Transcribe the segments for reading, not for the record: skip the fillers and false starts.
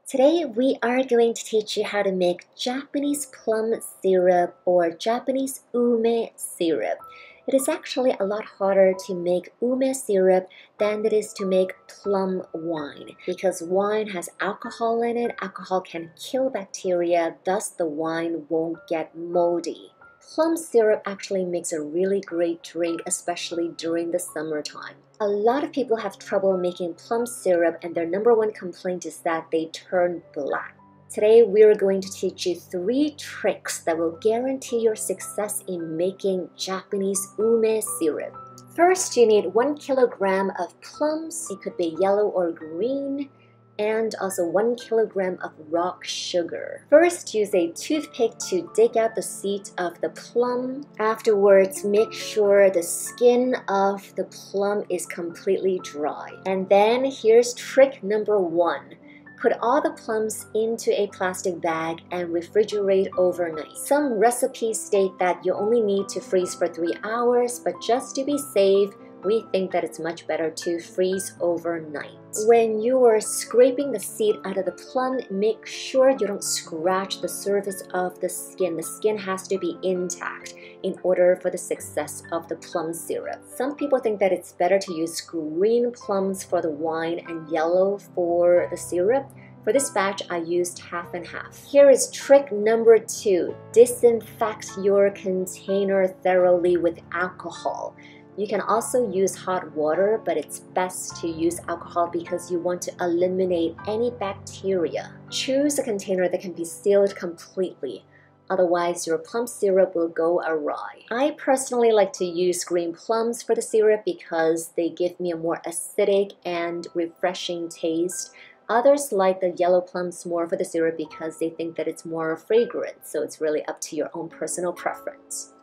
Today we are going to teach you how to make Japanese plum syrup or Japanese ume syrup. It is actually a lot harder to make ume syrup than it is to make plum wine because wine has alcohol in it. Alcohol can kill bacteria, thus the wine won't get moldy. Plum syrup actually makes a really great drink, especially during the summertime. A lot of people have trouble making plum syrup and their number one complaint is that they turn black. Today we are going to teach you 3 tricks that will guarantee your success in making Japanese ume syrup. First, you need 1 kilogram of plums. It could be yellow or green. And also 1 kilogram of rock sugar. First, use a toothpick to dig out the seeds of the plum. Afterwards, make sure the skin of the plum is completely dry. And then here's trick number 1. Put all the plums into a plastic bag and refrigerate overnight. Some recipes state that you only need to freeze for 3 hours, but just to be safe, we think that it's much better to freeze overnight. When you are scraping the seed out of the plum, make sure you don't scratch the surface of the skin. The skin has to be intact in order for the success of the plum syrup. Some people think that it's better to use green plums for the wine and yellow for the syrup. For this batch, I used half and half. Here is trick number 2. Disinfect your container thoroughly with alcohol. You can also use hot water, but it's best to use alcohol because you want to eliminate any bacteria. Choose a container that can be sealed completely. Otherwise, your plum syrup will go awry. I personally like to use green plums for the syrup because they give me a more acidic and refreshing taste. Others like the yellow plums more for the syrup because they think that it's more fragrant, so it's really up to your own personal preference.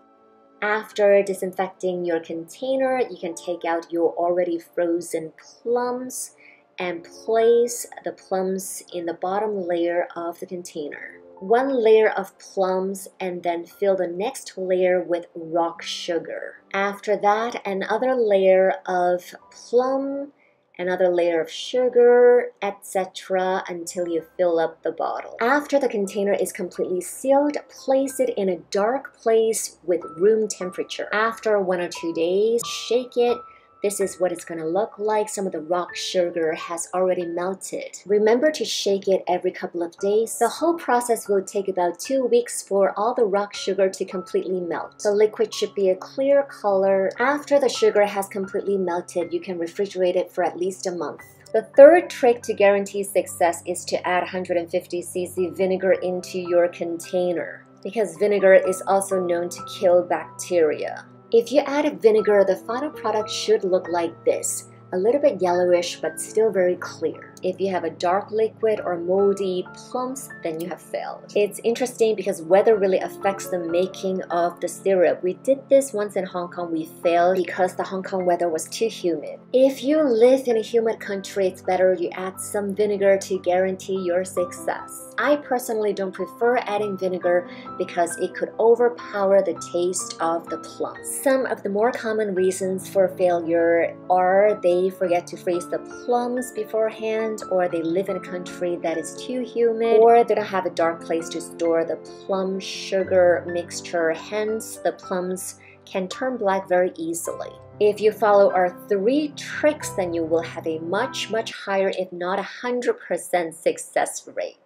After disinfecting your container, you can take out your already frozen plums and place the plums in the bottom layer of the container. 1 layer of plums and then fill the next layer with rock sugar. After that, another layer of plum, another layer of sugar, etc. until you fill up the bottle. After the container is completely sealed, place it in a dark place with room temperature. After 1 or 2 days, shake it. This is what it's going to look like. Some of the rock sugar has already melted. Remember to shake it every couple of days. The whole process will take about 2 weeks for all the rock sugar to completely melt. The liquid should be a clear color. After the sugar has completely melted, you can refrigerate it for at least a month. The third trick to guarantee success is to add 150 cc vinegar into your container, because vinegar is also known to kill bacteria. If you add vinegar, the final product should look like this. A little bit yellowish, but still very clear. If you have a dark liquid or moldy plums, then you have failed. It's interesting because weather really affects the making of the syrup. We did this once in Hong Kong. We failed because the Hong Kong weather was too humid. If you live in a humid country, it's better you add some vinegar to guarantee your success. I personally don't prefer adding vinegar because it could overpower the taste of the plum. Some of the more common reasons for failure are they forget to freeze the plums beforehand, or they live in a country that is too humid, or they don't have a dark place to store the plum sugar mixture. Hence, the plums can turn black very easily. If you follow our 3 tricks, then you will have a much higher, if not 100% success rate.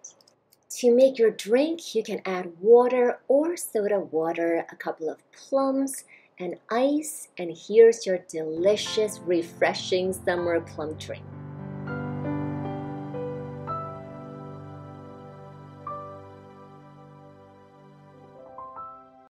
To make your drink, you can add water or soda water, a couple of plums, and ice, and here's your delicious, refreshing summer plum drink.